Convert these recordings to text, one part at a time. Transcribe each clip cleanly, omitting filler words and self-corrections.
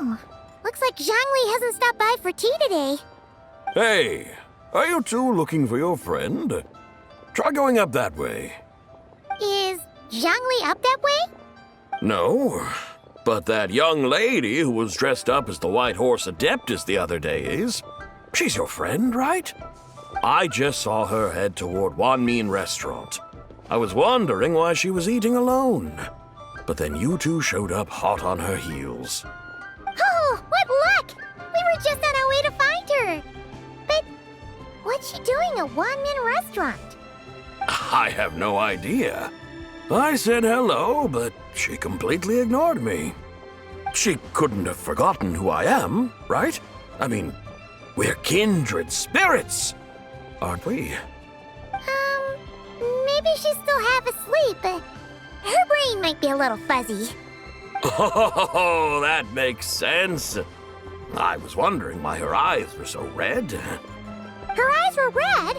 Oh, looks like Zhangli hasn't stopped by for tea today. Hey, are you two looking for your friend? Try going up that way. Is Zhangli up that way? No, but that young lady who was dressed up as the White Horse Adeptus the other day is. She's your friend, right? I just saw her head toward Wanmin Restaurant. I was wondering why she was eating alone. But then you two showed up hot on her heels. Oh, what luck! We were just on our way to find her. But what's she doing at Wanmin Restaurant? I have no idea. I said hello, but she completely ignored me. She couldn't have forgotten who I am, right? I mean, we're kindred spirits, aren't we? Maybe she's still half asleep, but her brain might be a little fuzzy. Oh, that makes sense. I was wondering why her eyes were so red. Her eyes were red?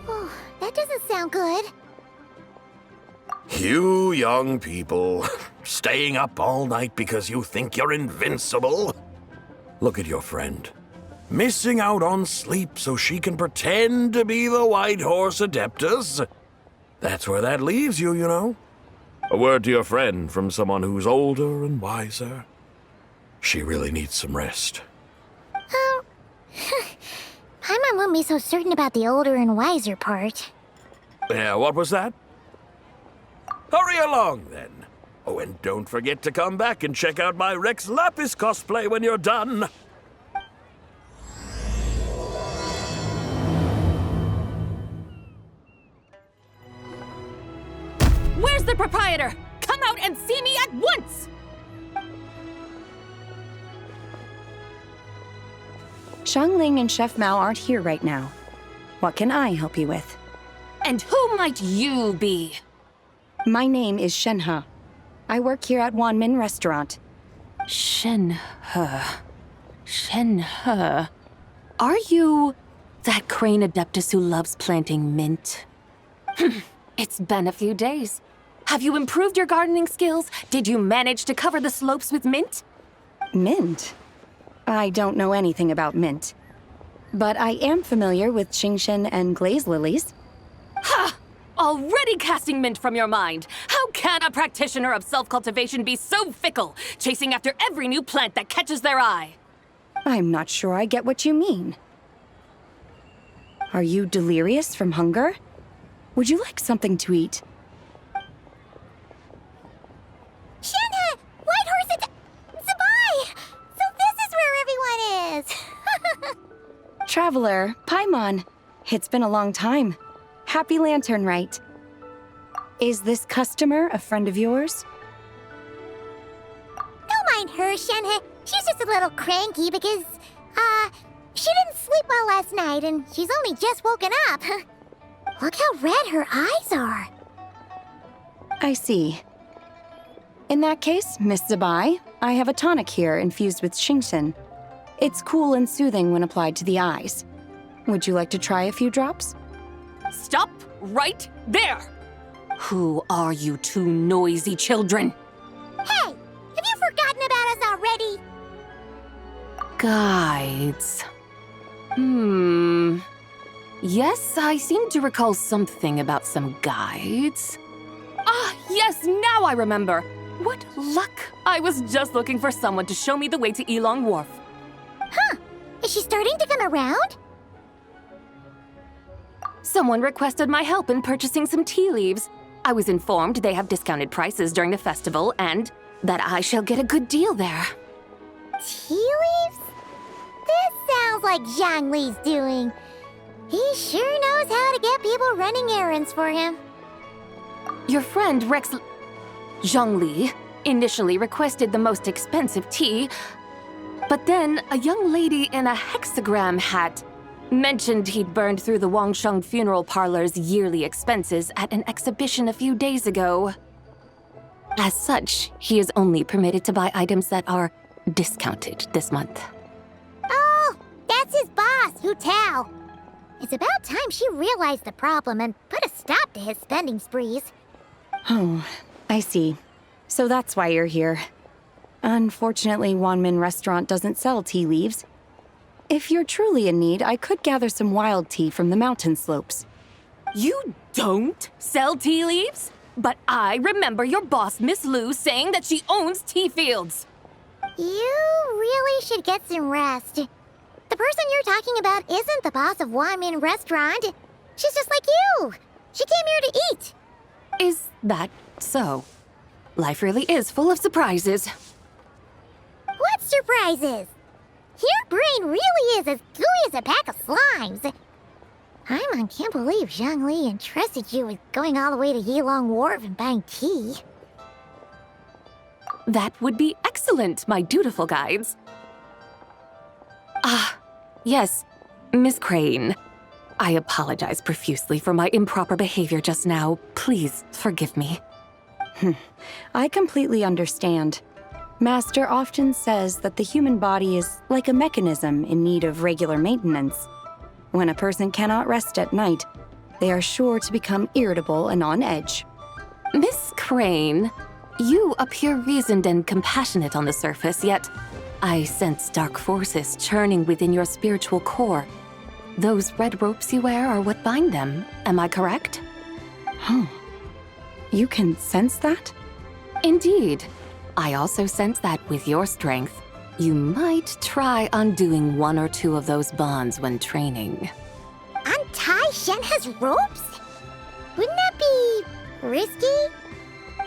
Oh, that doesn't sound good. You young people, staying up all night because you think you're invincible. Look at your friend, missing out on sleep so she can pretend to be the White Horse Adeptus. That's where that leaves you, you know. A word to your friend from someone who's older and wiser. She really needs some rest. Oh, my mom won't be so certain about the older and wiser part. Yeah, what was that? Hurry along, then. Oh, and don't forget to come back and check out my Rex Lapis cosplay when you're done. Where's the proprietor? Come out and see me at once! Xiangling and Chef Mao aren't here right now. What can I help you with? And who might you be? My name is Shenhe. I work here at Wanmin Restaurant. Shenhe. Are you that crane adeptus who loves planting mint? It's been a few days. Have you improved your gardening skills? Did you manage to cover the slopes with mint? Mint? I don't know anything about mint. But I am familiar with Qingshen and glaze lilies. Ha! Already casting mint from your mind. How can a practitioner of self-cultivation be so fickle, chasing after every new plant that catches their eye? I'm not sure I get what you mean. Are you delirious from hunger? Would you like something to eat? Shenhe! White Horse Zibai! So this is where everyone is! Traveler, Paimon. It's been a long time. Happy Lantern Rite. Is this customer a friend of yours? Don't mind her, Shenhe. She's just a little cranky because, she didn't sleep well last night and she's only just woken up. Look how red her eyes are. I see. In that case, Miss Zibai, I have a tonic here infused with Qingshen. It's cool and soothing when applied to the eyes. Would you like to try a few drops? Stop right there! Who are you two noisy children? Hey, have you forgotten about us already? Guides. Yes, I seem to recall something about some guides. Ah, yes, now I remember. What luck! I was just looking for someone to show me the way to Elong Wharf. Huh, is she starting to come around? Someone requested my help in purchasing some tea leaves. I was informed they have discounted prices during the festival and that I shall get a good deal there. Tea leaves? This sounds like Zhangli's doing. He sure knows how to get people running errands for him. Your friend Rex Zhangli initially requested the most expensive tea, but then a young lady in a hexagram hat mentioned he'd burned through the Wangsheng funeral parlor's yearly expenses at an exhibition a few days ago. As such, he is only permitted to buy items that are discounted this month. Oh, that's his boss, Hu Tao. It's about time she realized the problem and put a stop to his spending sprees. Oh, I see. So that's why you're here. Unfortunately, Wanmin Restaurant doesn't sell tea leaves. If you're truly in need, I could gather some wild tea from the mountain slopes. You don't sell tea leaves? But I remember your boss, Miss Lu, saying that she owns tea fields. You really should get some rest. The person you're talking about isn't the boss of Wanmin Restaurant. She's just like you. She came here to eat. Is that so? Life really is full of surprises. What surprises? Your brain really is as gooey as a pack of slimes. I can't believe Zhongli entrusted you with going all the way to Yilong Wharf and buying tea. That would be excellent, my dutiful guides. Ah, yes, Miss Crane. I apologize profusely for my improper behavior just now. Please forgive me. I completely understand. Master often says that the human body is like a mechanism in need of regular maintenance. When a person cannot rest at night, they are sure to become irritable and on edge. Miss Crane, you appear reasoned and compassionate on the surface, yet I sense dark forces churning within your spiritual core. Those red ropes you wear are what bind them, am I correct? Oh, you can sense that? Indeed. I also sense that with your strength, you might try undoing one or two of those bonds when training. Untie Shenhe's ropes? Wouldn't that be risky?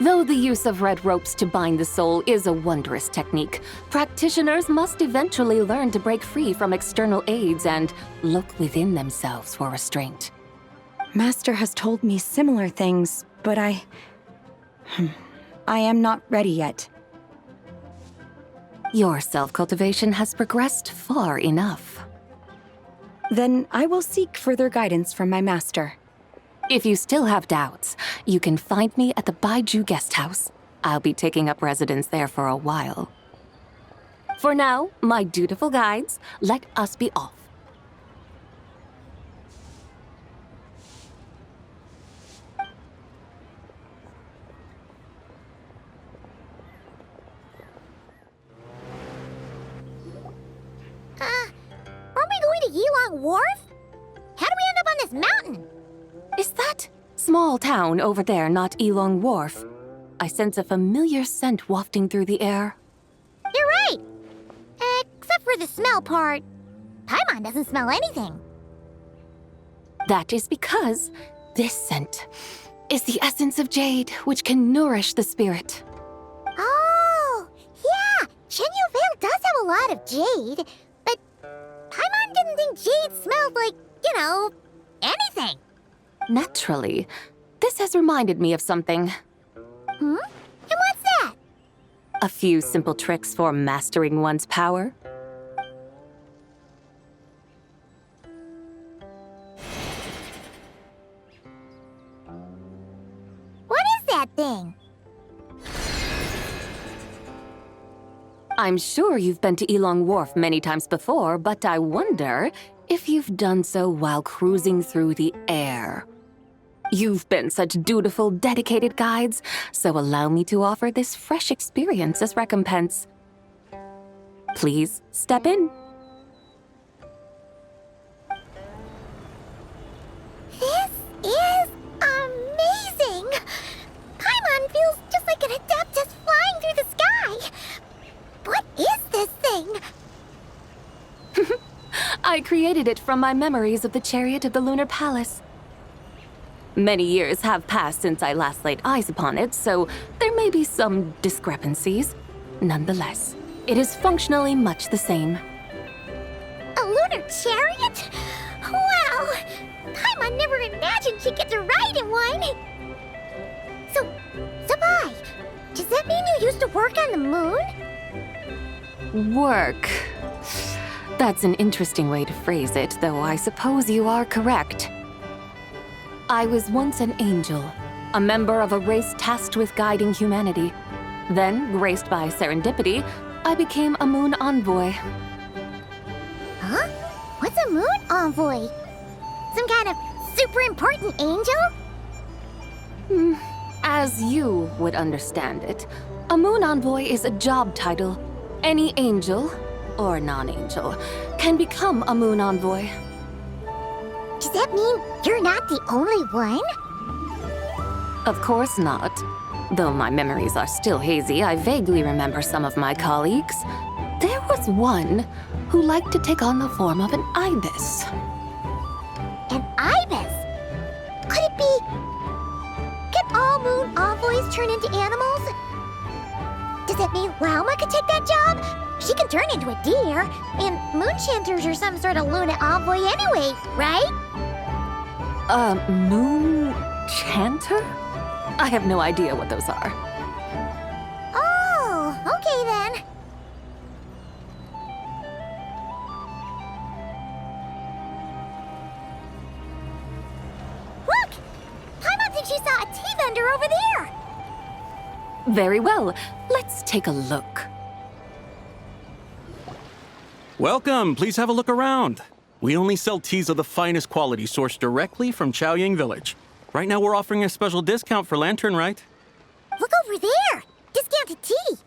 Though the use of red ropes to bind the soul is a wondrous technique, practitioners must eventually learn to break free from external aids and look within themselves for restraint. Master has told me similar things, but I am not ready yet. Your self-cultivation has progressed far enough. Then I will seek further guidance from my master. If you still have doubts, you can find me at the Baiju Guest House. I'll be taking up residence there for a while. For now, my dutiful guides, let us be off. Aren't we going to Yilong Wharf? How do we end up on this mountain? Is that small town over there not Yilong Wharf? I sense a familiar scent wafting through the air. You're right. Except for the smell part. Paimon doesn't smell anything. That is because this scent is the essence of jade, which can nourish the spirit. Oh, yeah. Shenyu Vale does have a lot of jade, but Paimon didn't think jade smelled like, anything. Naturally, this has reminded me of something. And what's that? A few simple tricks for mastering one's power. What is that thing? I'm sure you've been to Yilong Wharf many times before, but I wonder if you've done so while cruising through the air. You've been such dutiful, dedicated guides, so allow me to offer this fresh experience as recompense. Please step in. This is amazing! Paimon feels just like an Adeptus flying through the sky! What is this thing? I created it from my memories of the chariot of the Lunar Palace. Many years have passed since I last laid eyes upon it, so there may be some discrepancies. Nonetheless, it is functionally much the same. A lunar chariot? Wow! Paimon never imagined she'd get to ride in one! So, Zibai, does that mean you used to work on the moon? Work. That's an interesting way to phrase it, though I suppose you are correct. I was once an angel, a member of a race tasked with guiding humanity. Then, graced by serendipity, I became a moon envoy. Huh? What's a moon envoy? Some kind of super important angel? As you would understand it, A moon envoy is a job title. Any angel, or non-angel, can become a moon envoy. Does that mean you're not the only one? Of course not. Though my memories are still hazy, I vaguely remember some of my colleagues. There was one who liked to take on the form of an ibis. An ibis? Could it be... Can all moon envoys turn into animals? Does that mean Lauma could take that job? She can turn into a deer, and moon chanters are some sort of Luna envoy anyway, right? Moon chanter? I have no idea what those are. Oh, okay then. Look! Paimon thinks she saw a tea vendor over there! Very well. Let's take a look. Welcome, please have a look around. We only sell teas of the finest quality sourced directly from Chaoying Village. Right now we're offering a special discount for Lantern Rite. Look over there! Discounted tea!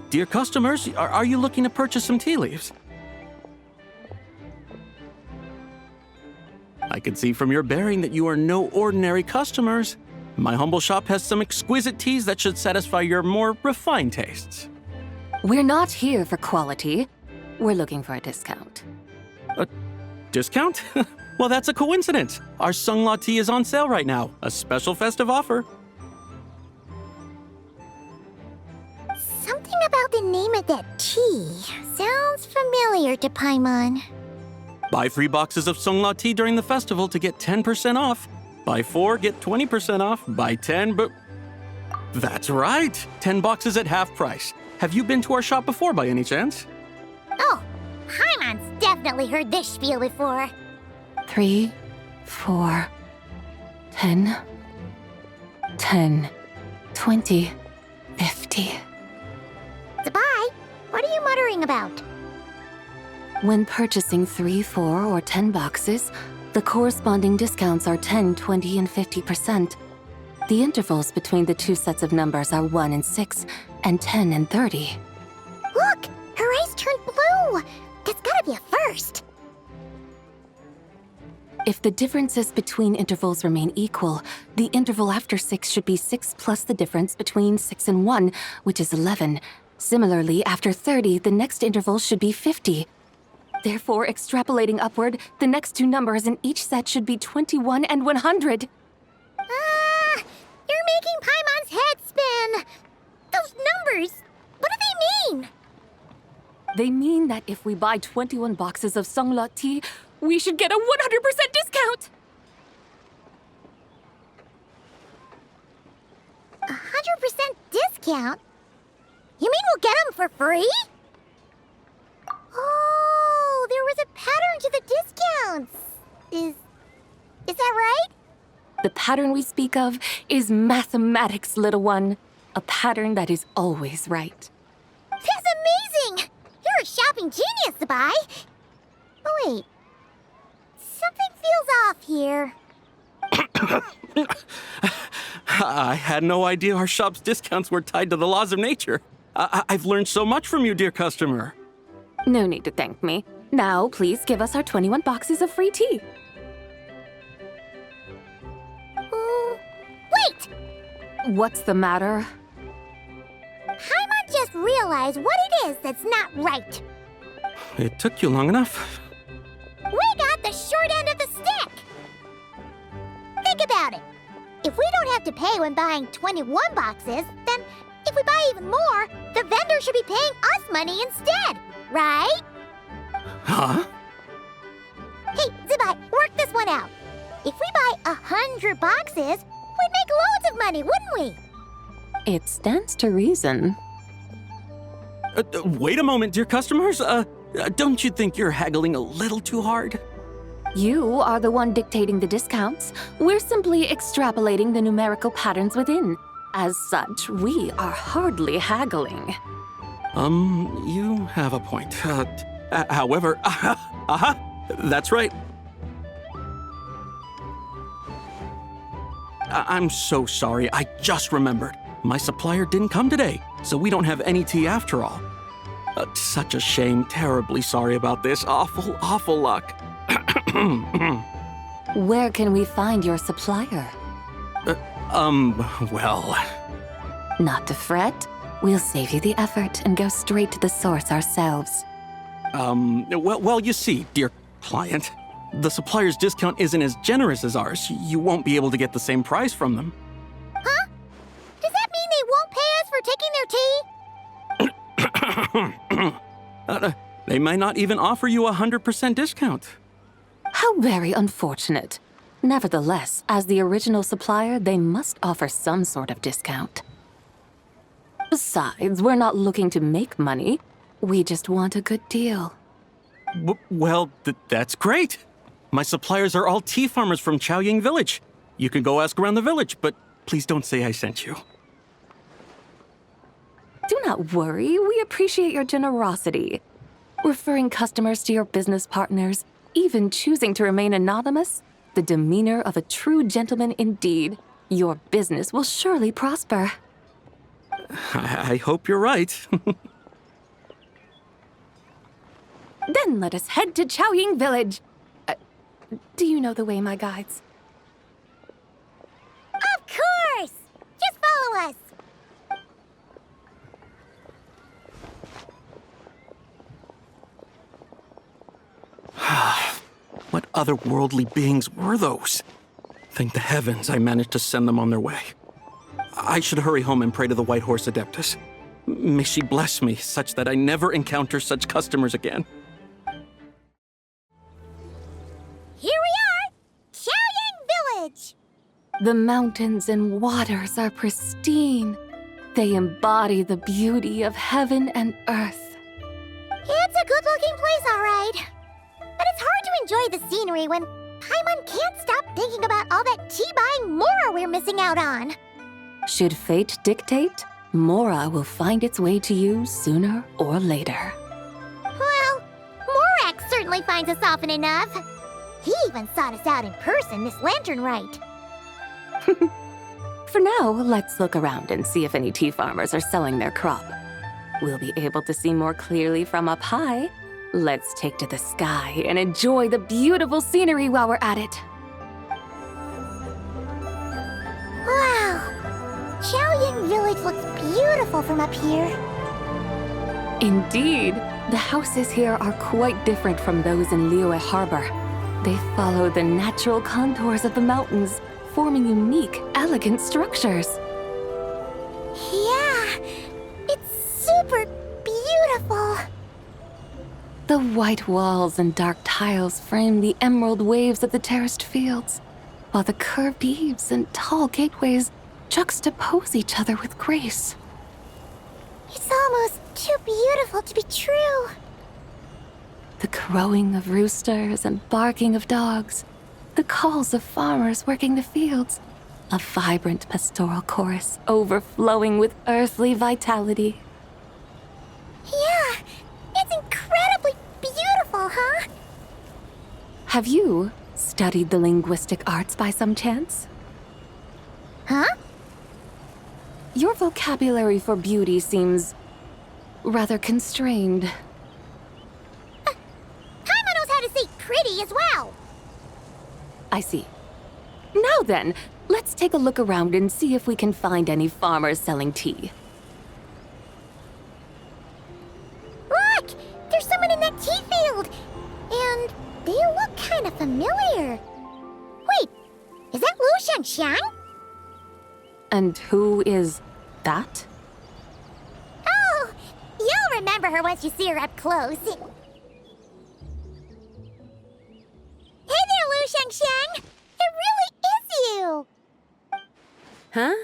Dear customers, are you looking to purchase some tea leaves? I can see from your bearing that you are no ordinary customers. My humble shop has some exquisite teas that should satisfy your more refined tastes. We're not here for quality. We're looking for a discount. A discount? Well, that's a coincidence. Our Sunglaw tea is on sale right now. A special festive offer. Something about the name of that tea sounds familiar to Paimon. Buy 3 boxes of Sunglaw tea during the festival to get 10% off. Buy 4, get 20% off. Buy 10, but... That's right! 10 boxes at half price. Have you been to our shop before by any chance? Oh, Paimon's definitely heard this spiel before. 3, 4, 10, 10, 20, 50. Zibai, what are you muttering about? When purchasing 3, 4, or 10 boxes, the corresponding discounts are 10, 20, and 50%. The intervals between the two sets of numbers are 1 and 6, and 10 and 30. Look! Her eyes turned blue! That's gotta be a first! If the differences between intervals remain equal, the interval after 6 should be 6 plus the difference between 6 and 1, which is 11. Similarly, after 30, the next interval should be 50. Therefore, extrapolating upward, the next two numbers in each set should be 21 and 100. You're making Paimon's head spin! Those numbers, what do they mean? They mean that if we buy 21 boxes of Sunglaw tea, we should get a 100% discount! 100% discount? You mean we'll get them for free? Oh, there was a pattern to the discounts. Is that right? The pattern we speak of is mathematics, little one. A pattern that is always right. That's amazing! You're a shopping genius, Zibai. Oh, wait. Something feels off here. I had no idea our shop's discounts were tied to the laws of nature. I've learned so much from you, dear customer. No need to thank me. Now, please give us our 21 boxes of free tea. Wait! What's the matter? Paimon just realized what it is that's not right. It took you long enough. We got the short end of the stick! Think about it. If we don't have to pay when buying 21 boxes, then if we buy even more, the vendor should be paying us money instead, right? Huh? Hey, Zibai, work this one out. If we buy 100 boxes, we'd make loads of money, wouldn't we? It stands to reason. Wait a moment, dear customers. Don't you think you're haggling a little too hard? You are the one dictating the discounts. We're simply extrapolating the numerical patterns within. As such, we are hardly haggling. You have a point. However, that's right. I'm so sorry. I just remembered. My supplier didn't come today, so we don't have any tea after all. Such a shame. Terribly sorry about this. Awful, awful luck. Where can we find your supplier? Well... Not to fret. We'll save you the effort and go straight to the source ourselves. Well, you see, dear client, the supplier's discount isn't as generous as ours. You won't be able to get the same price from them. Huh? Does that mean they won't pay us for taking their tea? They might not even offer you a 100% discount. How very unfortunate. Nevertheless, as the original supplier, they must offer some sort of discount. Besides, we're not looking to make money. We just want a good deal. Well, that's great. My suppliers are all tea farmers from Chaoying Village. You can go ask around the village, but please don't say I sent you. Do not worry, we appreciate your generosity. Referring customers to your business partners, even choosing to remain anonymous, the demeanor of a true gentleman indeed. Your business will surely prosper. I hope you're right. Then let us head to Chaoying Village. Do you know the way, my guides? Of course! Just follow us! What otherworldly beings were those? Thank the heavens I managed to send them on their way. I should hurry home and pray to the White Horse Adeptus. May she bless me such that I never encounter such customers again. Here we are! Chaoying Village! The mountains and waters are pristine. They embody the beauty of heaven and earth. It's a good-looking place, all right. But it's hard to enjoy the scenery when Paimon can't stop thinking about all that tea-buying Mora we're missing out on. Should fate dictate, Mora will find its way to you sooner or later. Well, Morak certainly finds us often enough. He even sought us out in person this Lantern Rite. For now, let's look around and see if any tea farmers are selling their crop. We'll be able to see more clearly from up high. Let's take to the sky and enjoy the beautiful scenery while we're at it. Wow! Chaoying Village looks beautiful from up here. Indeed, the houses here are quite different from those in Liyue Harbor. They follow the natural contours of the mountains, forming unique, elegant structures. Yeah, it's super beautiful. The white walls and dark tiles frame the emerald waves of the terraced fields, while the curved eaves and tall gateways juxtapose each other with grace. It's almost too beautiful to be true. The crowing of roosters and barking of dogs, the calls of farmers working the fields, a vibrant pastoral chorus overflowing with earthly vitality. Yeah, it's incredibly beautiful, huh? Have you studied the linguistic arts by some chance? Huh? Your vocabulary for beauty seems rather constrained. Paimon knows how to say pretty as well. I see. Now then, let's take a look around and see if we can find any farmers selling tea. Look! There's someone in that tea field! And they look kind of familiar. Wait, is that Lu Xiangxiang? And who is that? Oh, you'll remember her once you see her up close. Hey there, Lu Xiangxiang! It really is you! Huh?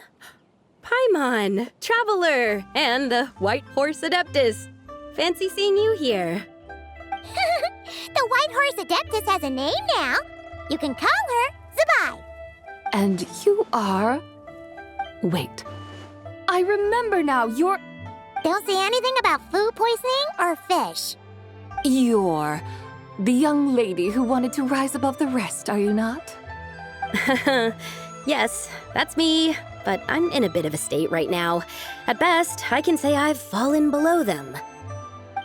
Paimon, Traveler, and the White Horse Adeptus. Fancy seeing you here. The White Horse Adeptus has a name now. You can call her Zibai. And you are... Wait. I remember now, you're Don't say anything about food poisoning or fish. the young lady who wanted to rise above the rest, are you not? Yes, that's me, but I'm in a bit of a state right now. At best, I can say I've fallen below them.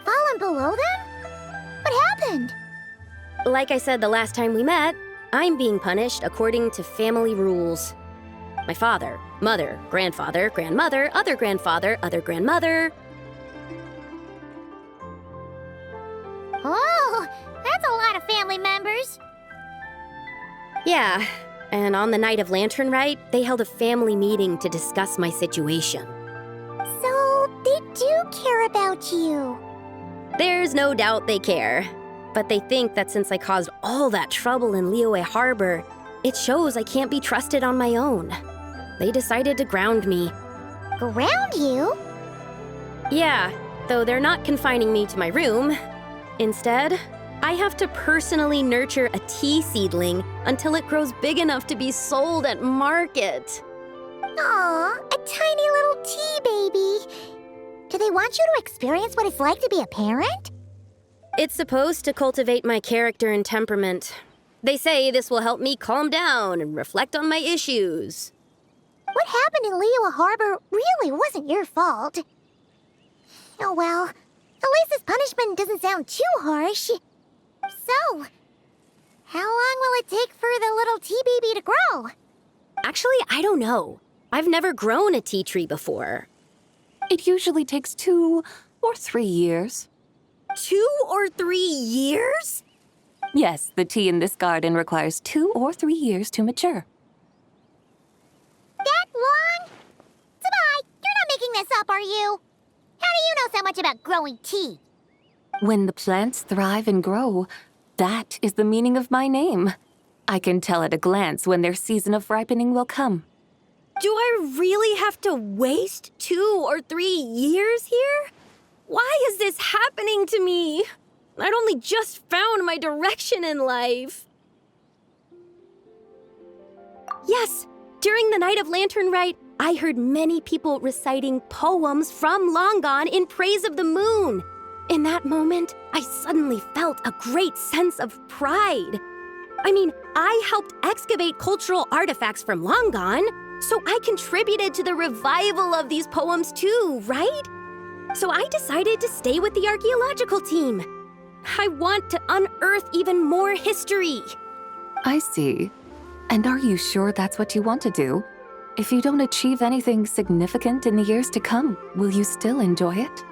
Fallen below them? What happened? Like I said the last time we met, I'm being punished according to family rules. My father, mother, grandfather, grandmother, other grandfather, other grandmother. Oh, that's a lot of family members. Yeah, and on the night of Lantern Rite, they held a family meeting to discuss my situation. So, they do care about you. There's no doubt they care. But they think that since I caused all that trouble in Liyue Harbor, it shows I can't be trusted on my own. They decided to ground me. Ground you? Yeah, though they're not confining me to my room. Instead, I have to personally nurture a tea seedling until it grows big enough to be sold at market. Aw, a tiny little tea baby. Do they want you to experience what it's like to be a parent? It's supposed to cultivate my character and temperament. They say this will help me calm down and reflect on my issues. What happened in Liyue Harbor really wasn't your fault. Oh well, at least this punishment doesn't sound too harsh. So, how long will it take for the little tea baby to grow? Actually, I don't know. I've never grown a tea tree before. It usually takes 2 or 3 years. 2 or 3 years? Yes, the tea in this garden requires 2 or 3 years to mature. That long? Zibai, you're not making this up, are you? How do you know so much about growing tea? When the plants thrive and grow, that is the meaning of my name. I can tell at a glance when their season of ripening will come. Do I really have to waste 2 or 3 years here? Why is this happening to me? I'd only just found my direction in life. Yes, during the night of Lantern Rite, I heard many people reciting poems from Long Gone in praise of the moon. In that moment, I suddenly felt a great sense of pride. I mean, I helped excavate cultural artifacts from Long Gone, so I contributed to the revival of these poems too, right? So I decided to stay with the archaeological team. I want to unearth even more history. I see. And are you sure that's what you want to do? If you don't achieve anything significant in the years to come, will you still enjoy it?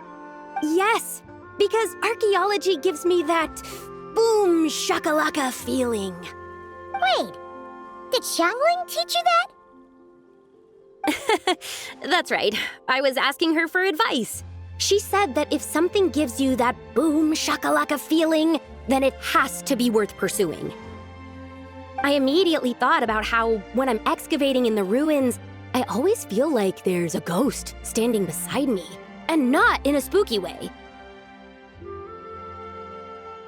Yes, because archaeology gives me that boom shakalaka feeling. Wait, did Xiangling teach you that? That's right. I was asking her for advice. She said that if something gives you that boom shakalaka feeling, then it has to be worth pursuing. I immediately thought about how when I'm excavating in the ruins, I always feel like there's a ghost standing beside me, and not in a spooky way.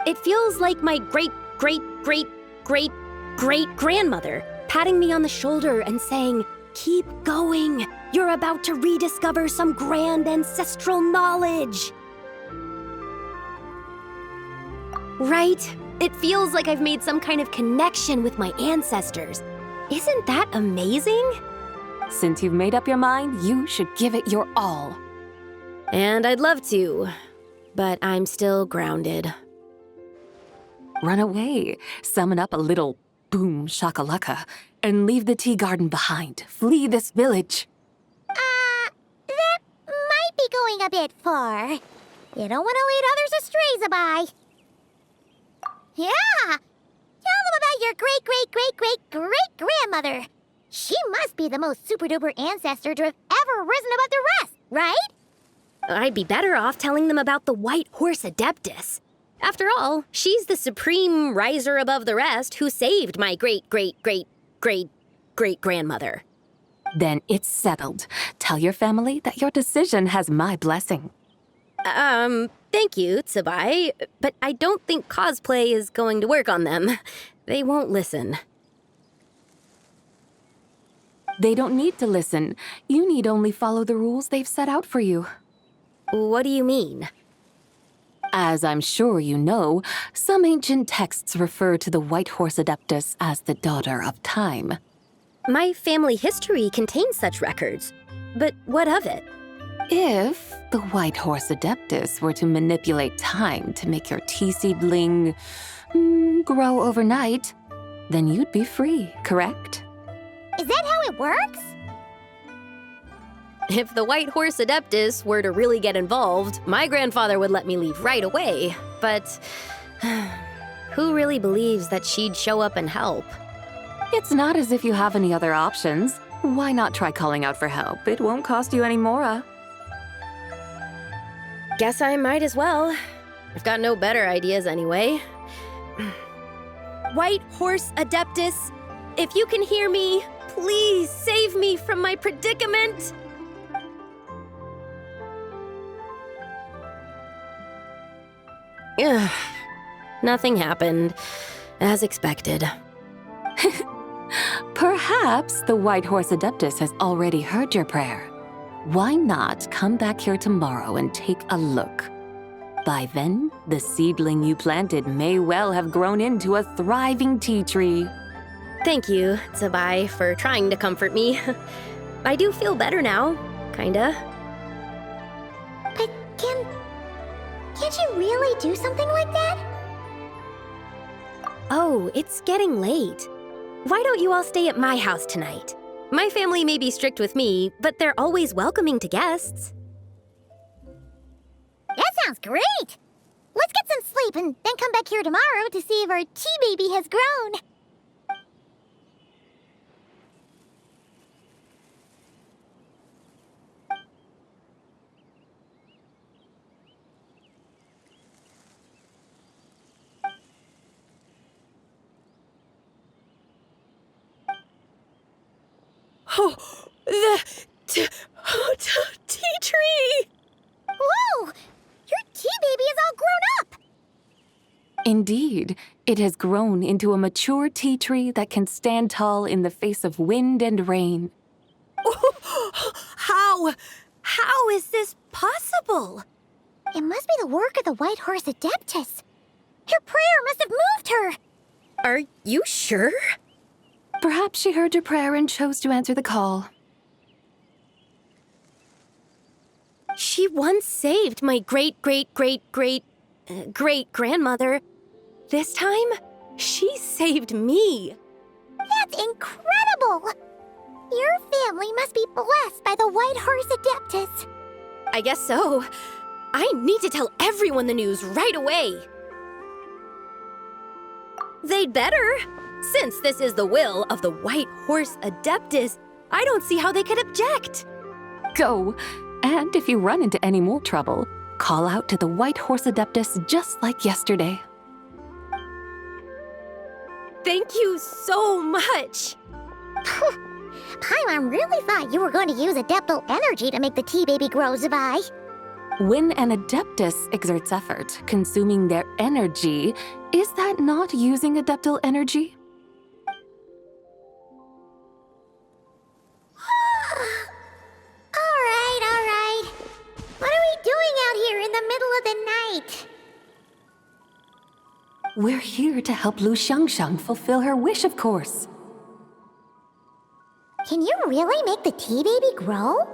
It feels like my great-great-great-great-great-grandmother patting me on the shoulder and saying, "Keep going. You're about to rediscover some grand ancestral knowledge." Right? It feels like I've made some kind of connection with my ancestors. Isn't that amazing? Since you've made up your mind, you should give it your all. And I'd love to, but I'm still grounded. Run away, summon up a little boom shakalaka, and leave the tea garden behind. Flee this village. That might be going a bit far. You don't want to lead others astray, Zibai. Yeah! Tell them about your great-great-great-great-great-grandmother. She must be the most super-duper ancestor to have ever risen above the rest, right? I'd be better off telling them about the White Horse Adeptus. After all, she's the supreme riser above the rest who saved my great-great-great-great-great-grandmother. Then it's settled. Tell your family that your decision has my blessing. Thank you, Zibai, but I don't think cosplay is going to work on them. They won't listen. They don't need to listen. You need only follow the rules they've set out for you. What do you mean? As I'm sure you know, some ancient texts refer to the White Horse Adeptus as the daughter of time. My family history contains such records. But what of it? If the White Horse Adeptus were to manipulate time to make your tea seedling grow overnight, then you'd be free, correct? Is that how it works? If the White Horse Adeptus were to really get involved, my grandfather would let me leave right away. But who really believes that she'd show up and help? It's not as if you have any other options. Why not try calling out for help? It won't cost you any more. Guess I might as well. I've got no better ideas anyway. White Horse Adeptus, if you can hear me, please save me from my predicament. Ugh. Nothing happened, as expected. Perhaps the White Horse Adeptus has already heard your prayer. Why not come back here tomorrow and take a look? By then, the seedling you planted may well have grown into a thriving tea tree. Thank you, Zibai, for trying to comfort me. I do feel better now, kinda. But can't you really do something like that? Oh, it's getting late. Why don't you all stay at my house tonight? My family may be strict with me, but they're always welcoming to guests. That sounds great! Let's get some sleep and then come back here tomorrow to see if our tea baby has grown. Oh, the tea tree! Whoa! Your tea baby is all grown up! Indeed, it has grown into a mature tea tree that can stand tall in the face of wind and rain. How is this possible? It must be the work of the White Horse Adeptus. Your prayer must have moved her! Are you sure? Perhaps she heard your prayer and chose to answer the call. She once saved my great-great-great-great-great-grandmother. This time, she saved me. That's incredible! Your family must be blessed by the White Horse Adeptus. I guess so. I need to tell everyone the news right away. They'd better. Since this is the will of the White Horse Adeptus, I don't see how they could object. Go! And if you run into any more trouble, call out to the White Horse Adeptus just like yesterday. Thank you so much. Paimon really thought you were going to use Adeptal energy to make the tea baby grow, Zibai. When an Adeptus exerts effort, consuming their energy, is that not using Adeptal energy? All right. What are we doing out here in the middle of the night? We're here to help Lu Xiangxiang fulfill her wish, of course. Can you really make the tea baby grow?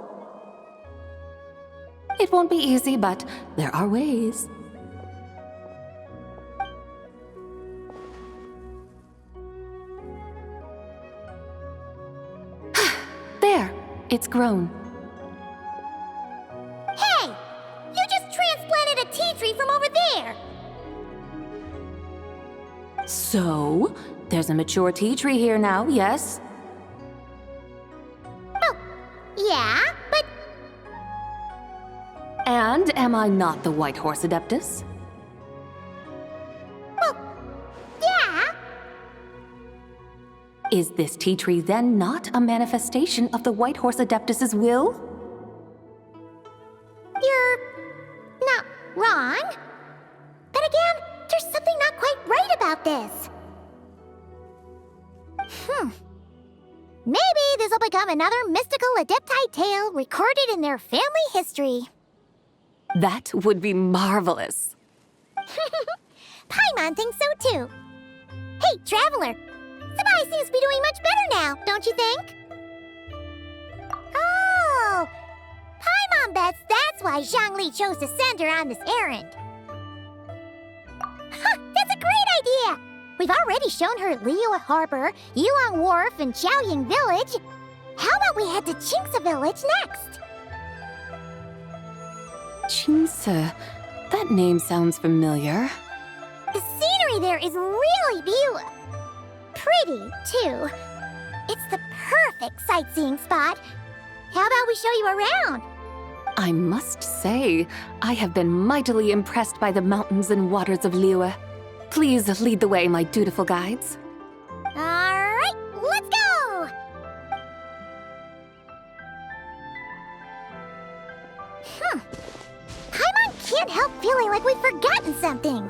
It won't be easy, but there are ways. There, it's grown. Hey! You just transplanted a tea tree from over there! So, there's a mature tea tree here now, yes? Oh, yeah, but And am I not the White Horse Adeptus? well, yeah. Is this tea tree then not a manifestation of the White Horse Adeptus's will? You're not wrong. But again, there's something not quite right about this. Maybe this will become another mystical Adepti tale recorded in their family history. That would be marvelous. Paimon thinks so too. Hey, Traveler! Zibai seems to be doing much better now, don't you think? Oh, Paimon bets that's why Zhongli chose to send her on this errand. That's a great idea! We've already shown her Liyue Harbor, Yilong Wharf, and Xiaoying Village. How about we head to Qingce Village next? Qingce. That name sounds familiar. The scenery there is really beautiful. Pretty, too. It's the perfect sightseeing spot. How about we show you around? I must say, I have been mightily impressed by the mountains and waters of Liyue. Please lead the way, my dutiful guides. All right, let's go! Paimon can't help feeling like we've forgotten something.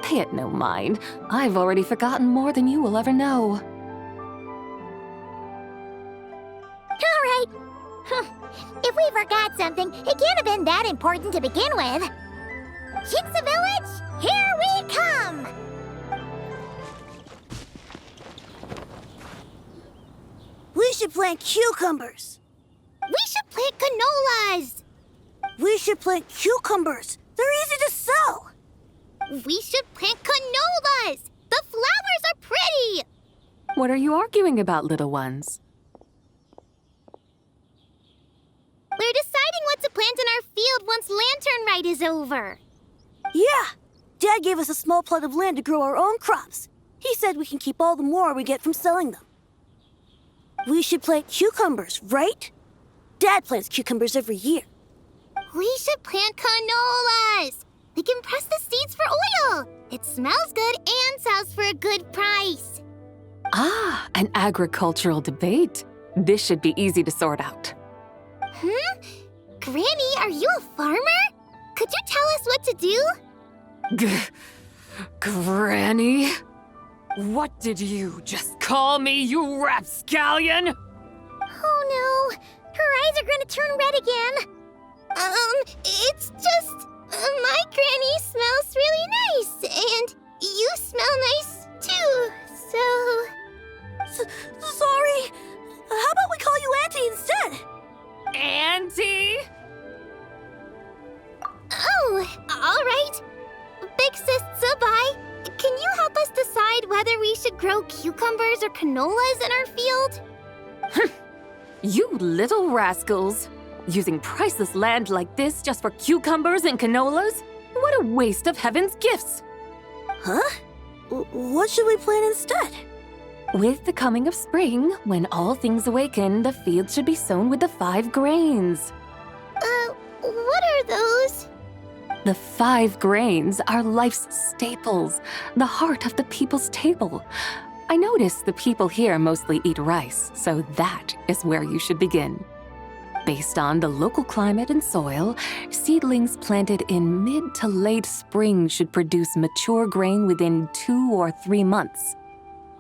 Pay it no mind. I've already forgotten more than you will ever know. All right. If we forgot something, it can't have been that important to begin with. Qingce Village, here we come! We should plant cucumbers. We should plant canolas! We should plant cucumbers. They're easy to sell. We should plant canolas! The flowers are pretty! What are you arguing about, little ones? We're deciding what to plant in our field once Lantern Rite is over. Yeah. Dad gave us a small plot of land to grow our own crops. He said we can keep all the more we get from selling them. We should plant cucumbers, right? Dad plants cucumbers every year. We should plant canolas! We can press the seeds for oil! It smells good and sells for a good price. Ah, an agricultural debate. This should be easy to sort out. Granny, are you a farmer? Could you tell us what to do? Granny? What did you just call me, you rapscallion? Oh no, her eyes are gonna turn red again. It's just, my granny smells really nice, and you smell nice too, so... Sorry. How about we call you Auntie instead? Auntie? Oh, all right. Big Sis Zibai, can you help us decide whether we should grow cucumbers or canolas in our field? You little rascals. Using priceless land like this just for cucumbers and canolas? What a waste of heaven's gifts! Huh? What should we plant instead? With the coming of spring, when all things awaken, the field should be sown with the 5 grains. What are those? The 5 grains are life's staples, the heart of the people's table. I notice the people here mostly eat rice, so that is where you should begin. Based on the local climate and soil, seedlings planted in mid to late spring should produce mature grain within 2 or 3 months.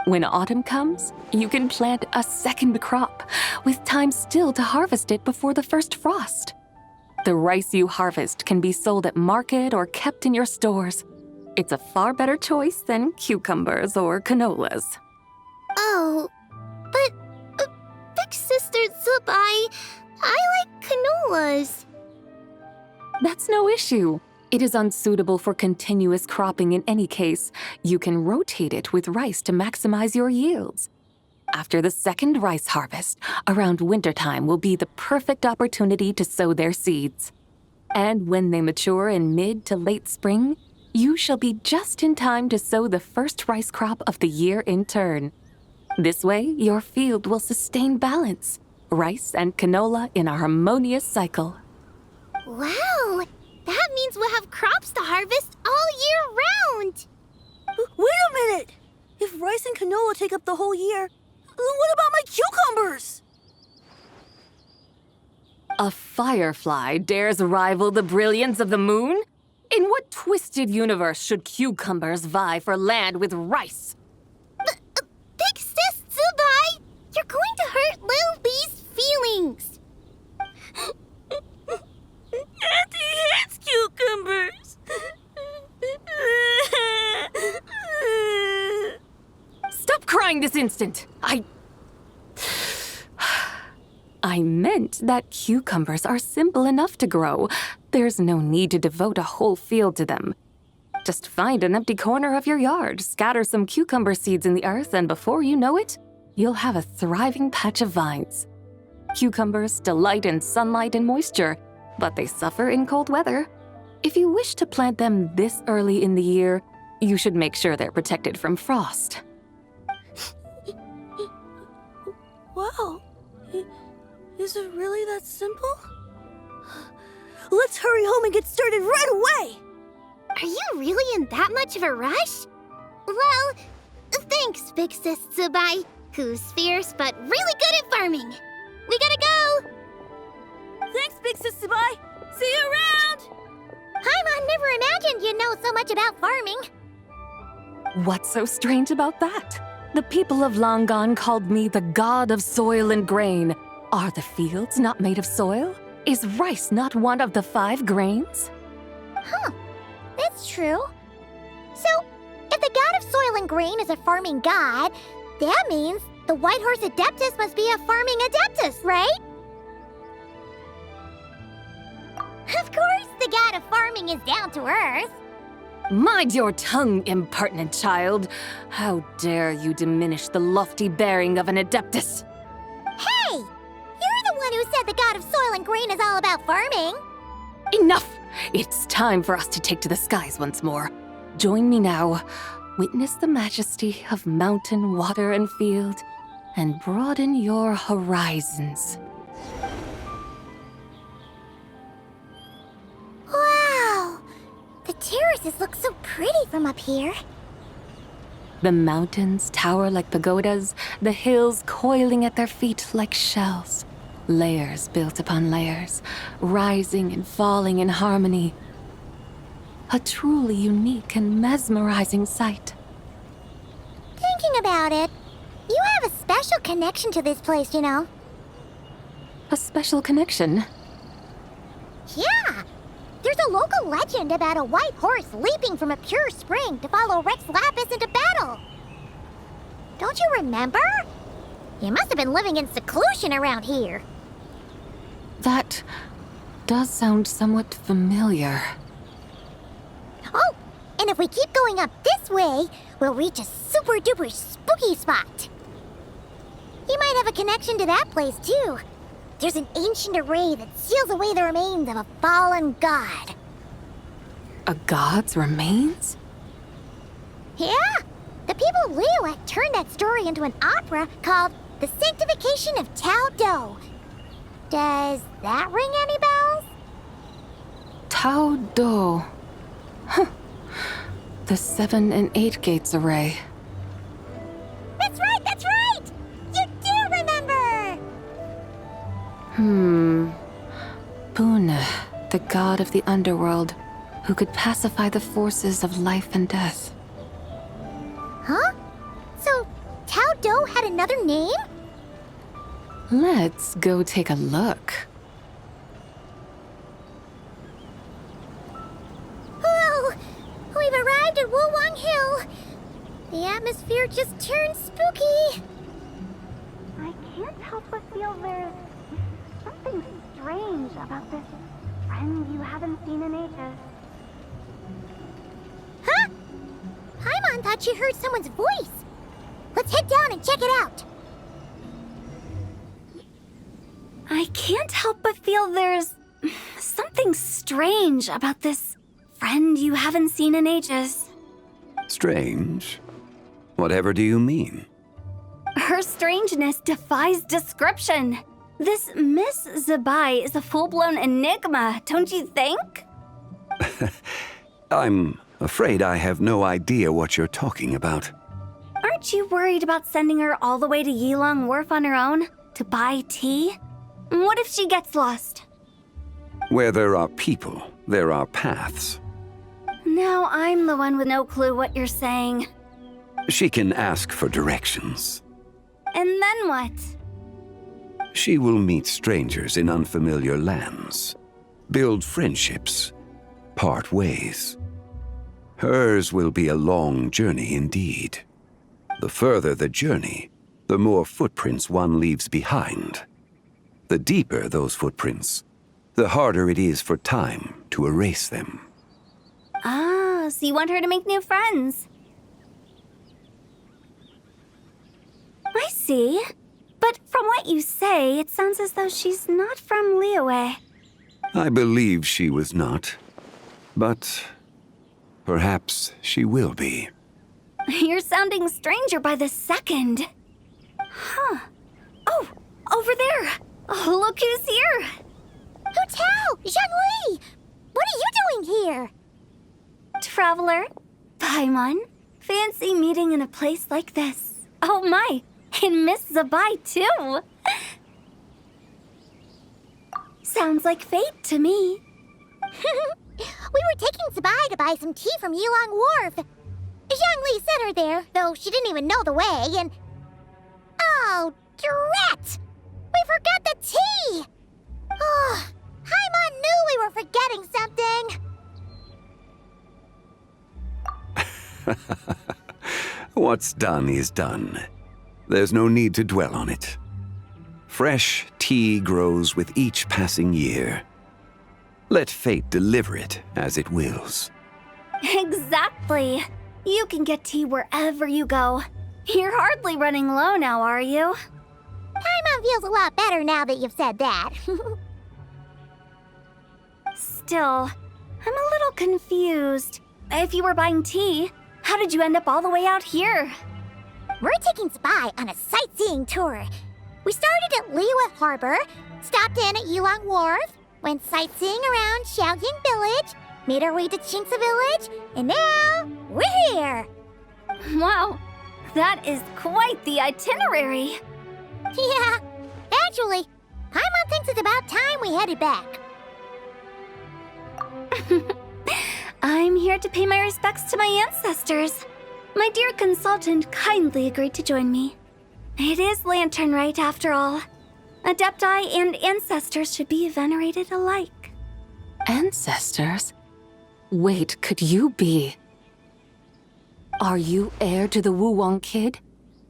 When autumn comes, you can plant a second crop, with time still to harvest it before the first frost. The rice you harvest can be sold at market or kept in your stores. It's a far better choice than cucumbers or canolas. Oh, but Big Sister Zibai, I like canolas. That's no issue. It is unsuitable for continuous cropping in any case. You can rotate it with rice to maximize your yields. After the second rice harvest, around wintertime will be the perfect opportunity to sow their seeds. And when they mature in mid to late spring, you shall be just in time to sow the first rice crop of the year in turn. This way, your field will sustain balance, rice and canola in a harmonious cycle. Wow, that means we'll have crops to harvest all year round. Wait a minute! If rice and canola take up the whole year, what about my cucumbers? A firefly dares rival the brilliance of the moon? In what twisted universe should cucumbers vie for land with rice? Big Sis Zibai, you're going to hurt Lil Lee's feelings. Auntie hates cucumbers. Stop crying mind this instant. I meant that cucumbers are simple enough to grow. There's no need to devote a whole field to them. Just find an empty corner of your yard, scatter some cucumber seeds in the earth, and before you know it, you'll have a thriving patch of vines. Cucumbers delight in sunlight and moisture, but they suffer in cold weather. If you wish to plant them this early in the year, you should make sure they're protected from frost. Wow. Is it really that simple? Let's hurry home and get started right away! Are you really in that much of a rush? Well, thanks, Big Sis Zibai, who's fierce but really good at farming. We gotta go! Thanks, Big Sis Zibai! See you around! Paimon never imagined you'd know so much about farming. What's so strange about that? The people of Longon called me the god of soil and grain. Are the fields not made of soil? Is rice not one of the 5 grains? Huh, that's true. So, if the god of soil and grain is a farming god, that means the White Horse Adeptus must be a farming adeptus, right? Of course, the god of farming is down to earth. Mind your tongue, impertinent child. How dare you diminish the lofty bearing of an adeptus? Hey! You're the one who said the god of soil and grain is all about farming. Enough! It's time for us to take to the skies once more. Join me now. Witness the majesty of mountain, water, and field, and broaden your horizons. Wow! The terraces look so pretty from up here. The mountains tower like pagodas, the hills coiling at their feet like shells. Layers built upon layers, rising and falling in harmony. A truly unique and mesmerizing sight. Thinking about it, you have a special connection to this place, you know. A special connection. Yeah! There's a local legend about a white horse leaping from a pure spring to follow Rex Lapis into battle. Don't you remember? You must have been living in seclusion around here. That does sound somewhat familiar. Oh, and if we keep going up this way, we'll reach a super-duper spooky spot. You might have a connection to that place, too. There's an ancient array that seals away the remains of a fallen god. A god's remains? Yeah, the people of Liyue turned that story into an opera called The Sanctification of Tao Do. Does that ring any bells? Tao Do. Huh. The 7 and 8 gates array. That's right, that's right! You do remember! Buna, the god of the underworld, who could pacify the forces of life and death. Huh? So, Tao Do had another name? Let's go take a look. Whoa! We've arrived at Wulwang Hill. The atmosphere just turned spooky. I can't help but feel there's something strange about this friend you haven't seen in ages. Huh? Paimon thought she heard someone's voice. Let's head down and check it out. I can't help but feel there's something strange about this friend you haven't seen in ages. Strange? Whatever do you mean? Her strangeness defies description. This Miss Zibai is a full-blown enigma, don't you think? I'm afraid I have no idea what you're talking about. Aren't you worried about sending her all the way to Yilong Wharf on her own to buy tea? What if she gets lost? Where there are people, there are paths. Now I'm the one with no clue what you're saying. She can ask for directions. And then what? She will meet strangers in unfamiliar lands, build friendships, part ways. Hers will be a long journey indeed. The further the journey, the more footprints one leaves behind. The deeper those footprints, the harder it is for time to erase them. Ah, so you want her to make new friends. I see. But from what you say, it sounds as though she's not from Liyue. I believe she was not. But perhaps she will be. You're sounding stranger by the second. Huh. Oh, over there. Oh, look who's here. Hu Tao! Zhongli! What are you doing here? Traveler, Paimon, fancy meeting in a place like this. Oh my, and Miss Zibai too. Sounds like fate to me. We were taking Zibai to buy some tea from Yilong Wharf. Zhongli sent her there, though she didn't even know the way, and... Oh, drat! We forgot the tea! Oh, Paimon knew we were forgetting something! What's done is done. There's no need to dwell on it. Fresh tea grows with each passing year. Let fate deliver it as it wills. Exactly. You can get tea wherever you go. You're hardly running low now, are you? Paimon feels a lot better now that you've said that. Still, I'm a little confused. If you were buying tea, how did you end up all the way out here? We're taking Zibai on a sightseeing tour. We started at Liyue Harbor, stopped in at Yilong Wharf, went sightseeing around Xiaoying Village, made our way to Qingce Village, and now we're here. Wow, that is quite the itinerary. Yeah, actually, Paimon thinks it's about time we headed back. I'm here to pay my respects to my ancestors. My dear consultant kindly agreed to join me. It is Lantern Rite, after all. Adepti and ancestors should be venerated alike. Ancestors? Wait, could you be? Are you heir to the Wuwang kid?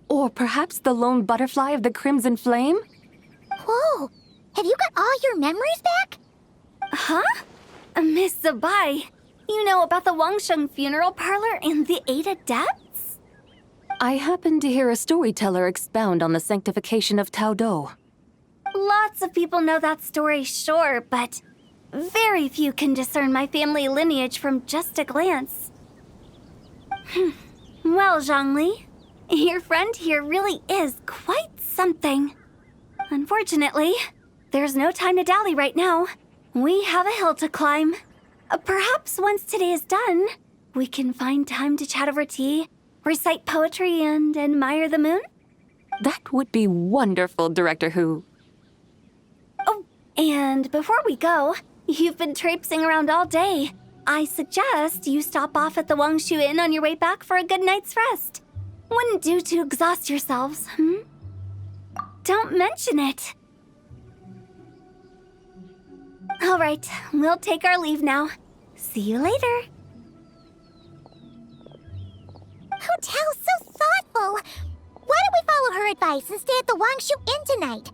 Or perhaps the lone butterfly of the Crimson Flame? Whoa, have you got all your memories back? Huh? Miss Zibai, you know about the Wangsheng funeral parlor and the 8 adepts? I happened to hear a storyteller expound on the sanctification of Tao Do. Lots of people know that story, sure, but very few can discern my family lineage from just a glance. Well, Zhongli, your friend here really is quite something. Unfortunately, there's no time to dally right now. We have a hill to climb. Perhaps once today is done, we can find time to chat over tea, recite poetry, and admire the moon? That would be wonderful, Director Hu. Oh, and before we go, you've been traipsing around all day. I suggest you stop off at the Wangshu Inn on your way back for a good night's rest. Wouldn't do to exhaust yourselves, Don't mention it. All right, we'll take our leave now. See you later. Hu Tao's so thoughtful. Why don't we follow her advice and stay at the Wangshu Inn tonight?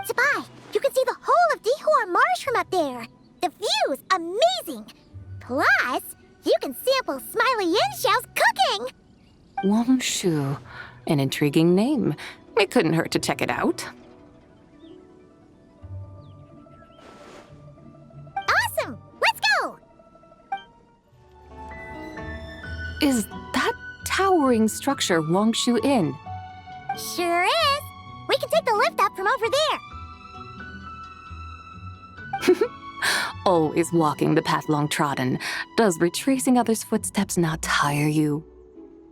Zibai, you can see the whole of Dihua Marsh from up there. The view's amazing. Plus, you can sample Smiley Yanxiao's cooking. Wangshu, an intriguing name. It couldn't hurt to check it out. Awesome! Let's go! Is that towering structure Wangshu Inn? Sure is. We can take the lift up from over there. Always walking the path long trodden. Does retracing others' footsteps not tire you?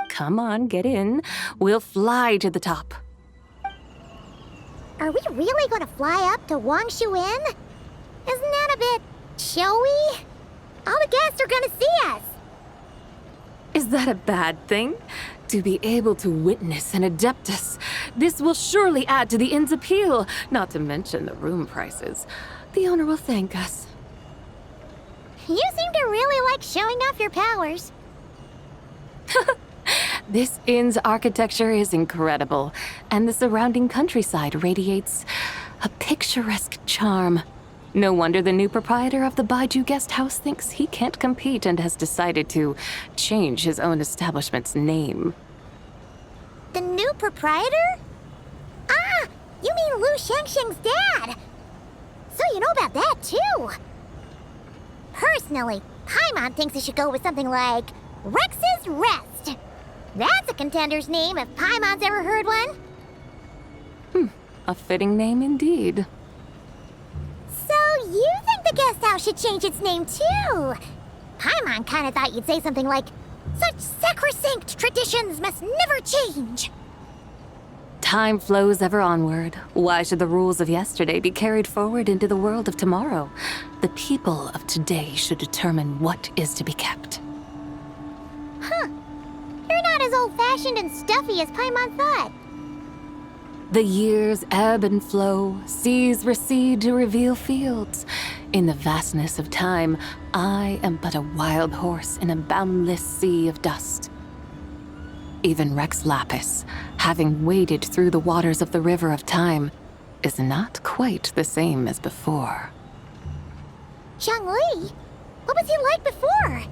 Come on, get in. We'll fly to the top. Are we really going to fly up to Wangshu Inn? Isn't that a bit showy? All the guests are going to see us. Is that a bad thing? To be able to witness an Adeptus. This will surely add to the inn's appeal, not to mention the room prices. The owner will thank us. You seem to really like showing off your powers. This inn's architecture is incredible, and the surrounding countryside radiates a picturesque charm. No wonder the new proprietor of the Baiju Guest House thinks he can't compete and has decided to change his own establishment's name. The new proprietor? Ah, you mean Lu Shengsheng's dad. So you know about that, too. Personally, Paimon thinks it should go with something like Rex's Rest. That's a contender's name if Paimon's ever heard one. A fitting name indeed. So you think the guest house should change its name, too? Paimon kinda thought you'd say something like, such sacrosanct traditions must never change. Time flows ever onward. Why should the rules of yesterday be carried forward into the world of tomorrow? The people of today should determine what is to be kept. Huh. You're not as old-fashioned and stuffy as Paimon thought. The years ebb and flow, seas recede to reveal fields. In the vastness of time, I am but a wild horse in a boundless sea of dust. Even Rex Lapis, having waded through the waters of the river of time, is not quite the same as before. Zhongli? What was he like before?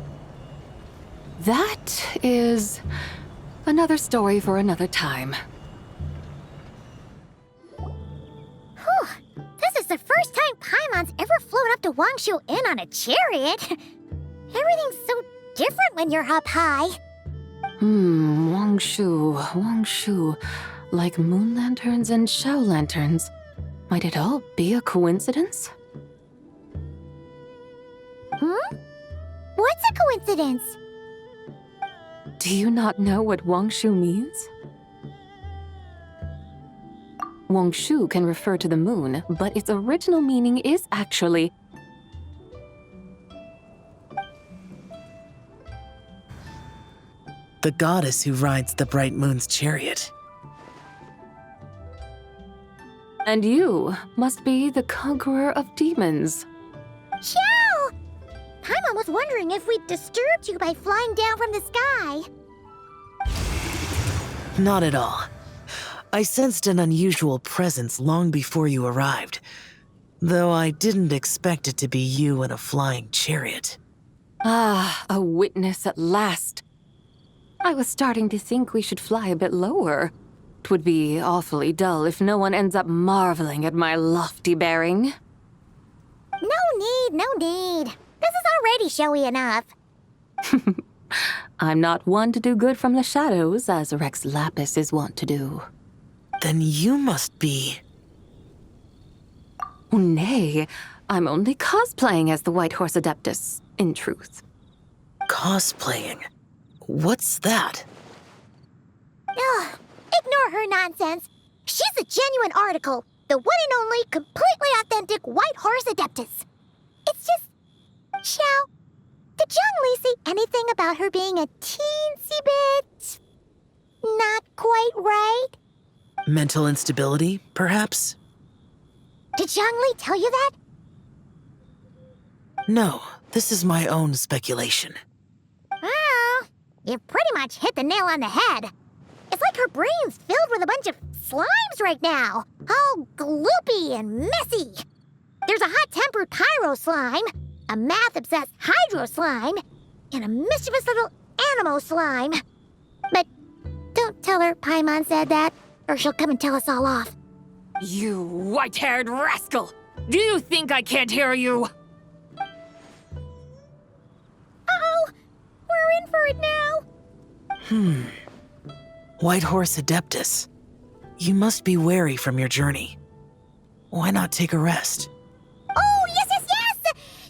That is another story for another time. Whew. This is the first time Paimon's ever flown up to Wangshu Inn on a chariot. Everything's so different when you're up high. Wangshu. Like moon lanterns and shell lanterns. Might it all be a coincidence? What's a coincidence? Do you not know what Wangshu means? Wangshu can refer to the moon, but its original meaning is actually the goddess who rides the bright moon's chariot. And you must be the conqueror of demons. Xiao! Paimon was wondering if we'd disturbed you by flying down from the sky. Not at all. I sensed an unusual presence long before you arrived, though I didn't expect it to be you in a flying chariot. Ah, a witness at last. I was starting to think we should fly a bit lower. 'Twould be awfully dull if no one ends up marveling at my lofty bearing. No need. This is already showy enough. I'm not one to do good from the shadows, as Rex Lapis is wont to do. Then you must be... Oh, nay, I'm only cosplaying as the White Horse Adeptus, in truth. cosplaying. What's that? Ugh, ignore her nonsense. She's a genuine article. The one and only, completely authentic White Horse Adeptus. It's just... Xiao, did Zhongli say anything about her being a teensy bit... not quite right? Mental instability, perhaps? Did Zhongli tell you that? No, this is my own speculation. Oh, you pretty much hit the nail on the head. It's like her brain's filled with a bunch of slimes right now, all gloopy and messy. There's a hot-tempered pyro slime, a math-obsessed hydro slime, and a mischievous little animo slime. But don't tell her Paimon said that, or she'll come and tell us all off. You white-haired rascal! Do you think I can't hear you? Uh-oh! We're in for it now! White Horse Adeptus. You must be wary from your journey. Why not take a rest? Oh, yes!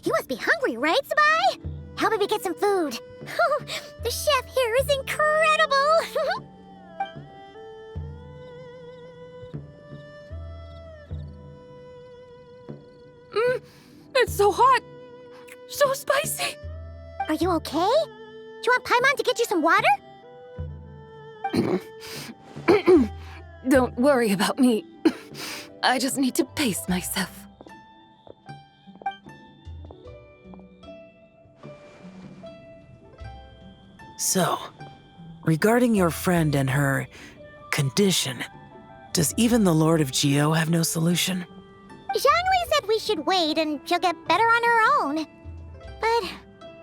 You must be hungry, right, Zibai? How about we get some food? Oh, the chef here is incredible! It's so hot! So spicy! Are you okay? Do you want Paimon to get you some water? Don't worry about me. I just need to pace myself. So, Regarding your friend and her condition, does even the Lord of Geo have no solution? Zhongli said we should wait and she'll get better on her own. But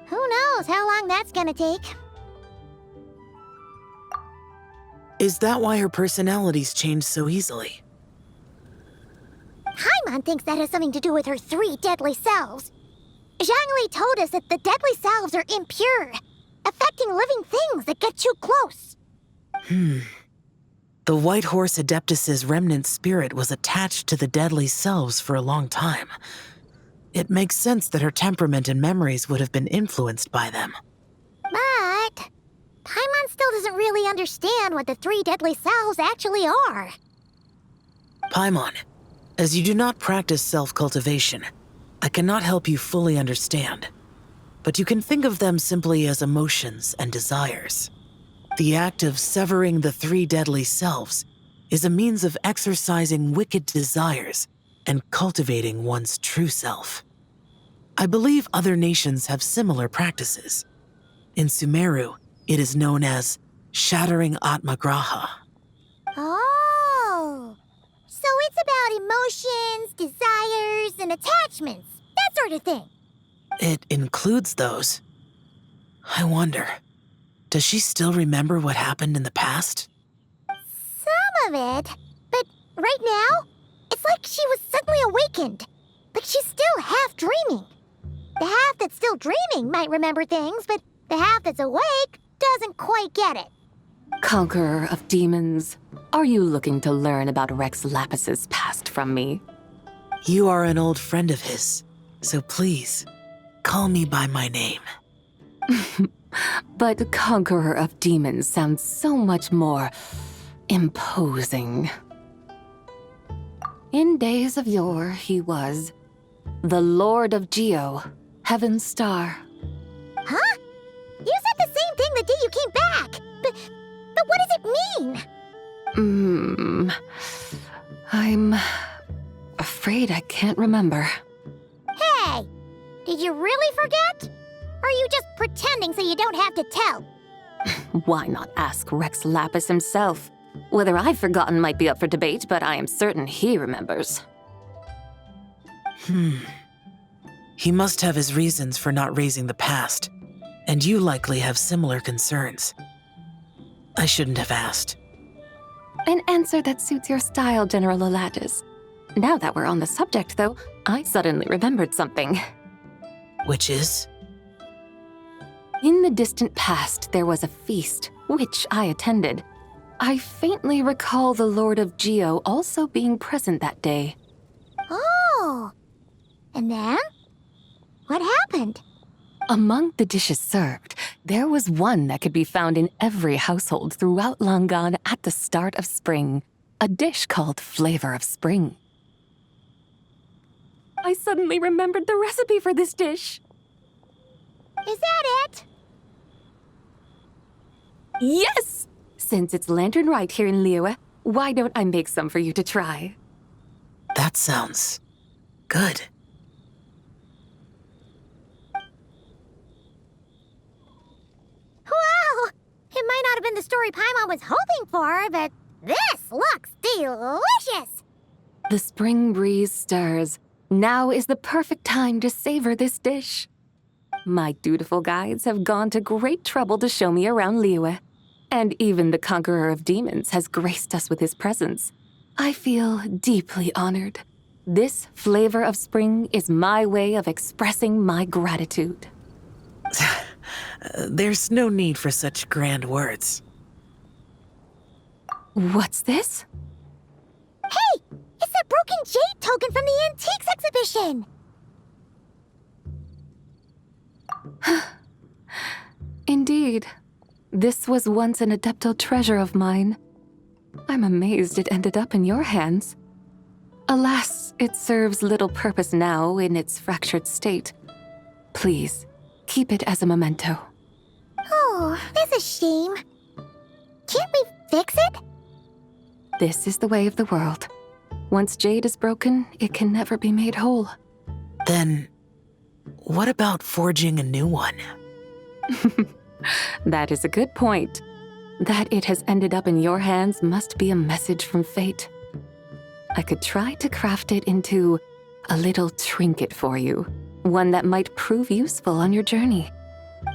who knows how long that's gonna take. Is that why her personalities change so easily? Paimon thinks that has something to do with her 3 deadly selves. Zhongli told us that the deadly selves are impure, affecting living things that get too close. The White Horse Adeptus's remnant spirit was attached to the deadly selves for a long time. It makes sense that her temperament and memories would have been influenced by them. But Paimon still doesn't really understand what the 3 deadly selves actually are. Paimon, as you do not practice self-cultivation, I cannot help you fully understand. But you can think of them simply as emotions and desires. The act of severing the 3 deadly selves is a means of exercising wicked desires and cultivating one's true self. I believe other nations have similar practices. In Sumeru, it is known as shattering Atmagraha. Oh, so it's about emotions, desires, and attachments, that sort of thing. It includes those. I wonder, does she still remember what happened in the past? Some of it, but right now, it's like she was suddenly awakened. Like she's still half dreaming. The half that's still dreaming might remember things, but the half that's awake doesn't quite get it. Conqueror of demons, are you looking to learn about Rex Lapis's past from me? You are an old friend of his, so please, call me by my name. But Conqueror of Demons sounds so much more imposing. In days of yore, he was the Lord of Geo, Heaven's Star. Huh? You said the same thing the day you came back, but what does it mean? I'm afraid I can't remember. Hey, did you really forget? Or are you just pretending so you don't have to tell? Why not ask Rex Lapis himself? Whether I've forgotten might be up for debate, but I am certain he remembers. He must have his reasons for not raising the past, and you likely have similar concerns. I shouldn't have asked. An answer that suits your style, General Elatis. Now that we're on the subject, though, I suddenly remembered something. Which is? In the distant past, there was a feast, which I attended. I faintly recall the Lord of Geo also being present that day. Oh, and then? What happened? Among the dishes served, there was one that could be found in every household throughout Langan at the start of spring, a dish called Flavor of Spring. I suddenly remembered the recipe for this dish. Is that it? Yes! Since it's Lantern Rite here in Liyue, why don't I make some for you to try? That sounds good. Wow! It might not have been the story Paimon was hoping for, but this looks delicious! The spring breeze stirs. Now is the perfect time to savor this dish. My dutiful guides have gone to great trouble to show me around Liyue, and even the Conqueror of Demons has graced us with his presence. I feel deeply honored. This Flavor of Spring is my way of expressing my gratitude. There's no need for such grand words. What's this? Hey! It's that broken jade token from the Antiques exhibition! Indeed. This was once an Adeptal treasure of mine. I'm amazed it ended up in your hands. Alas, it serves little purpose now in its fractured state. Please, keep it as a memento. Oh, that's a shame. Can't we fix it? This is the way of the world. Once jade is broken, it can never be made whole. Then, what about forging a new one? That is a good point. That it has ended up in your hands must be a message from fate. I could try to craft it into a little trinket for you, one that might prove useful on your journey.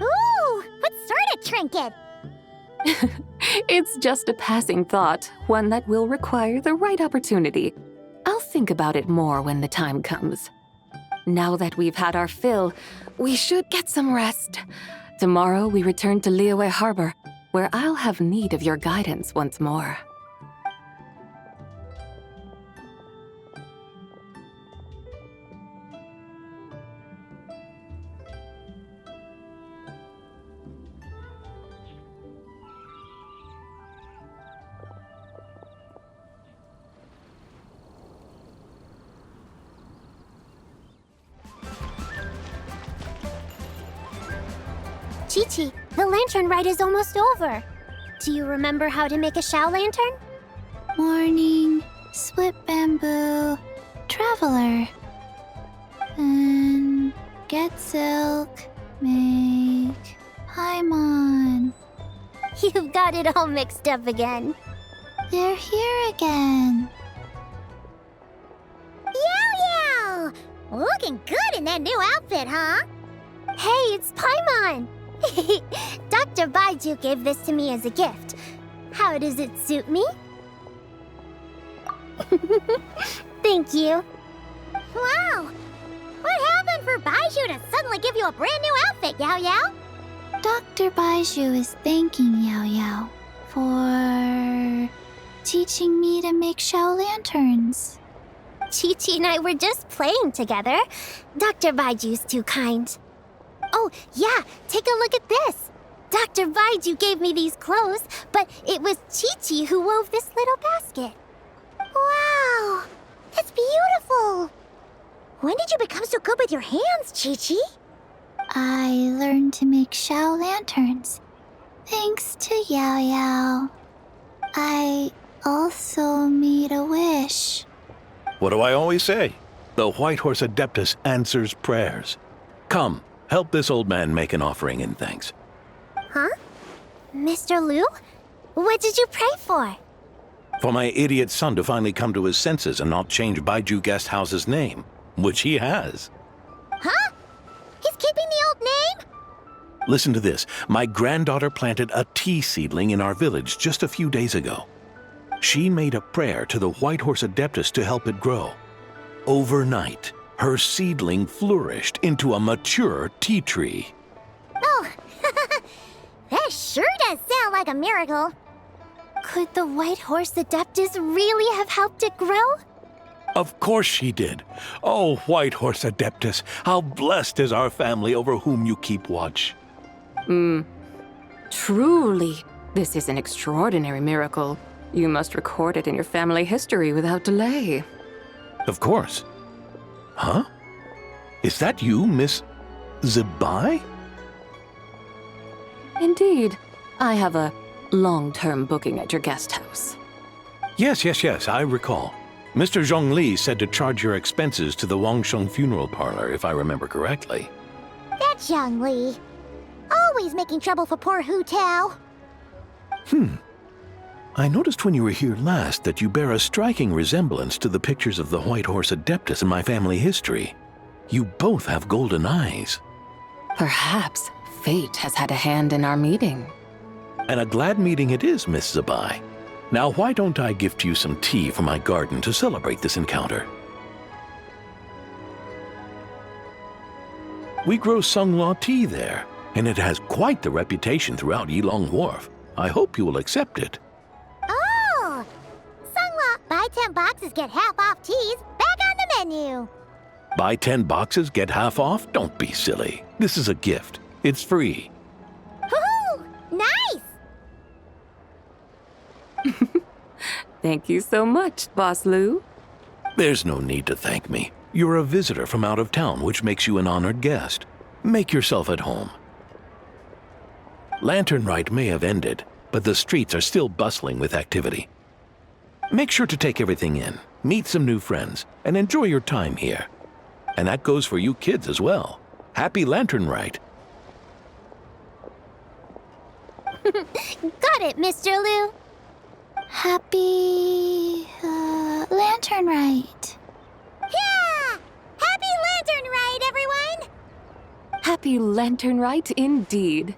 Ooh, what sort of trinket? It's just a passing thought, one that will require the right opportunity. I'll think about it more when the time comes. Now that we've had our fill, we should get some rest. Tomorrow we return to Liyue Harbor, where I'll have need of your guidance once more. Chi-Chi, the Lantern Rite is almost over. Do you remember how to make a Shao lantern? Morning, split bamboo, traveler. And get silk, make Paimon. You've got it all mixed up again. They're here again. Yow! Looking good in that new outfit, huh? Hey, it's Paimon! Dr. Baiju gave this to me as a gift. How does it suit me? Thank you. Wow! What happened for Baiju to suddenly give you a brand new outfit, Yao Yao? Dr. Baiju is thanking Yao Yao for teaching me to make Shao lanterns. Chi-Chi and I were just playing together. Dr. Baiju's too kind. Oh, yeah, take a look at this. Dr. Baiju gave me these clothes, but it was Chi-Chi who wove this little basket. Wow, that's beautiful. When did you become so good with your hands, Chi-Chi? I learned to make Shao lanterns, thanks to Yao Yao. I also made a wish. What do I always say? The White Horse Adeptus answers prayers. Come, help this old man make an offering in thanks. Huh? Mr. Liu? What did you pray for? For my idiot son to finally come to his senses and not change Baiju Guest House's name, which he has. Huh? He's keeping the old name? Listen to this. My granddaughter planted a tea seedling in our village just a few days ago. She made a prayer to the White Horse Adeptus to help it grow. Overnight, her seedling flourished into a mature tea tree. Oh, that sure does sound like a miracle. Could the White Horse Adeptus really have helped it grow? Of course she did. Oh, White Horse Adeptus, how blessed is our family over whom you keep watch. Truly, this is an extraordinary miracle. You must record it in your family history without delay. Of course. Huh? Is that you, Miss Zibai? Indeed. I have a long-term booking at your guest house. Yes, I recall. Mr. Zhongli said to charge your expenses to the Wangsheng funeral parlor, if I remember correctly. That's Young Li. Always making trouble for poor Hu Tao. I noticed when you were here last that you bear a striking resemblance to the pictures of the White Horse Adeptus in my family history. You both have golden eyes. Perhaps fate has had a hand in our meeting. And a glad meeting it is, Miss Zibai. Now, why don't I gift you some tea from my garden to celebrate this encounter? We grow Sunglaw tea there, and it has quite the reputation throughout Yilong Wharf. I hope you will accept it. Oh! Sunglaw, buy 10 boxes, get half off teas. Back on the menu. Buy 10 boxes, get half off? Don't be silly. This is a gift. It's free. Woohoo! Nice! Thank you so much, Boss Liu. There's no need to thank me. You're a visitor from out of town, which makes you an honored guest. Make yourself at home. Lantern Rite may have ended, but the streets are still bustling with activity. Make sure to take everything in, meet some new friends, and enjoy your time here. And that goes for you kids as well. Happy Lantern Rite. Got it, Mr. Liu. Happy Lantern Rite. Yeah! Happy Lantern Rite, everyone! Happy Lantern Rite indeed.